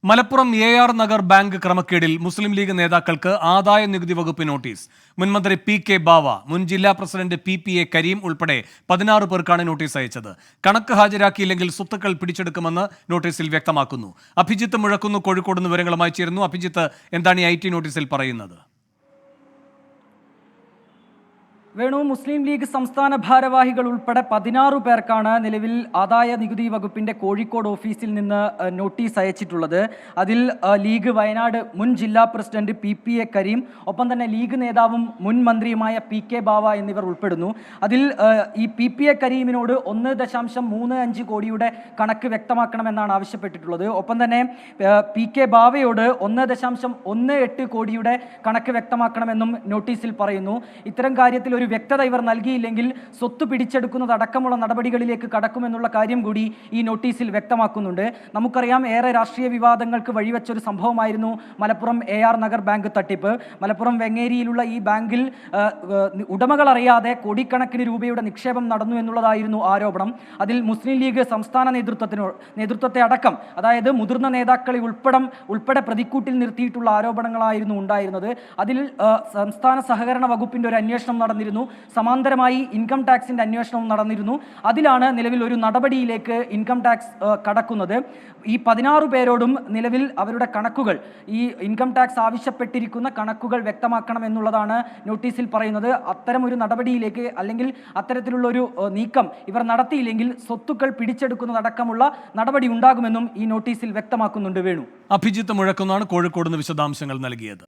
Malappuram AR Nagar bank ക്രമക്കേടിൽ മുസ്ലിം league നേതാക്കൾക്ക് ആദായ നികുതി വകുപ്പ് നോട്ടീസ്. മുൻമന്ത്രി PK ബാവ, മുൻ ജില്ലാ പ്രസിഡന്റ് PPA കരീം ഉൾപ്പെടെ 16 പേർക്കാണ് നോട്ടീസ് അയച്ചത്. കണക്ക് ഹാജരാക്കിയില്ലെങ്കിൽ സ്വത്തുക്കൾ പിടിച്ചെടുക്കുമെന്ന് നോട്ടീസിൽ വ്യക്തമാക്കുന്നു. അഭിജിത്ത് മുഴക്കുന്നു കോഴിക്കോട് നിന്ന് വിവരങ്ങളുമായി ചേരുന്നു. അഭിജിത്ത്, എന്താണ് ഈ IT നോട്ടീസിൽ പറയുന്നത്? വേണു, മുസ്ലിം ലീഗ് സംസ്ഥാന ഭാരവാഹികൾ ഉൾപ്പെടെ 16 പേർക്കാണ് നിലവിൽ ആദായ നികുതി വകുപ്പിന്റെ കോഴിക്കോട് ഓഫീസിൽ നിന്ന് നോട്ടീസ് അയച്ചിട്ടുള്ളത്. അതിൽ ലീഗ് വയനാട് മുൻ ജില്ലാ പ്രസിഡന്റ് PPA കരീം, ഒപ്പം തന്നെ ലീഗ് നേതാവും മുൻ മന്ത്രിയുമായ PK ബാവ എന്നിവർ ഉൾപ്പെടുന്നു. അതിൽ ഈ PPA കരീമിനോട് 1.35 കോടിയുടെ കണക്ക് വ്യക്തമാക്കണമെന്നാണ് ആവശ്യപ്പെട്ടിട്ടുള്ളത്. ഒപ്പം തന്നെ PK ബാവയോട് 1.18 കോടിയുടെ കണക്ക് വ്യക്തമാക്കണമെന്നും നോട്ടീസിൽ പറയുന്നു. ഇത്തരം കാര്യത്തിൽ ഒരു വ്യക്തത ഇവർ നൽകിയില്ലെങ്കിൽ സ്വത്ത് പിടിച്ചെടുക്കുന്നതടക്കമുള്ള നടപടികളിലേക്ക് കടക്കുമെന്നുള്ള കാര്യം കൂടി ഈ നോട്ടീസിൽ വ്യക്തമാക്കുന്നുണ്ട്. നമുക്കറിയാം, ഏറെ രാഷ്ട്രീയ വിവാദങ്ങൾക്ക് വഴിവെച്ചൊരു സംഭവമായിരുന്നു മലപ്പുറം AR നഗർ ബാങ്ക് തട്ടിപ്പ്. മലപ്പുറം വെങ്ങേരിയിലുള്ള ഈ ബാങ്കിൽ ഉടമകൾ അറിയാതെ കോടിക്കണക്കിന് രൂപയുടെ നിക്ഷേപം നടന്നു എന്നുള്ളതായിരുന്നു ആരോപണം. അതിൽ മുസ്ലിം ലീഗ് സംസ്ഥാന നേതൃത്വത്തെ അടക്കം, അതായത് മുതിർന്ന നേതാക്കളെ ഉൾപ്പെടെ പ്രതിക്കൂട്ടിൽ നിർത്തിയിട്ടുള്ള ആരോപണങ്ങളായിരുന്നു ഉണ്ടായിരുന്നത്. അതിൽ സംസ്ഥാന സഹകരണ വകുപ്പിന്റെ ഒരു അന്വേഷണം നടന്നിരുന്നു. സമാന്തരമായി ഇൻകം ടാക്സിന്റെ അന്വേഷണവും നടന്നിരുന്നു. അതിലാണ് നിലവിൽ ഒരു നടപടിയിലേക്ക് ഇൻകം ടാക്സ് കടക്കുന്നത്. ഈ 16 പേരോടും നിലവിൽ അവരുടെ കണക്കുകൾ, ഈ ഇൻകം ടാക്സ് ആവശ്യപ്പെട്ടിരിക്കുന്ന കണക്കുകൾ വ്യക്തമാക്കണം എന്നുള്ളതാണ് നോട്ടീസിൽ പറയുന്നത്. അത്തരം ഒരു നടപടിയിലേക്ക്, അല്ലെങ്കിൽ അത്തരത്തിലുള്ള ഒരു നീക്കം ഇവർ നടത്തിയില്ലെങ്കിൽ സ്വത്തുക്കൾ പിടിച്ചെടുക്കുന്നതടക്കമുള്ള നടപടി ഉണ്ടാകുമെന്നും ഈ നോട്ടീസിൽ വ്യക്തമാക്കുന്നുണ്ട്. വേണു, അഭിജിത്ത് മുഴക്കുന്നാണ് കോഴിക്കോട് നിന്ന് വിശദാംശങ്ങൾ നൽകിയത്.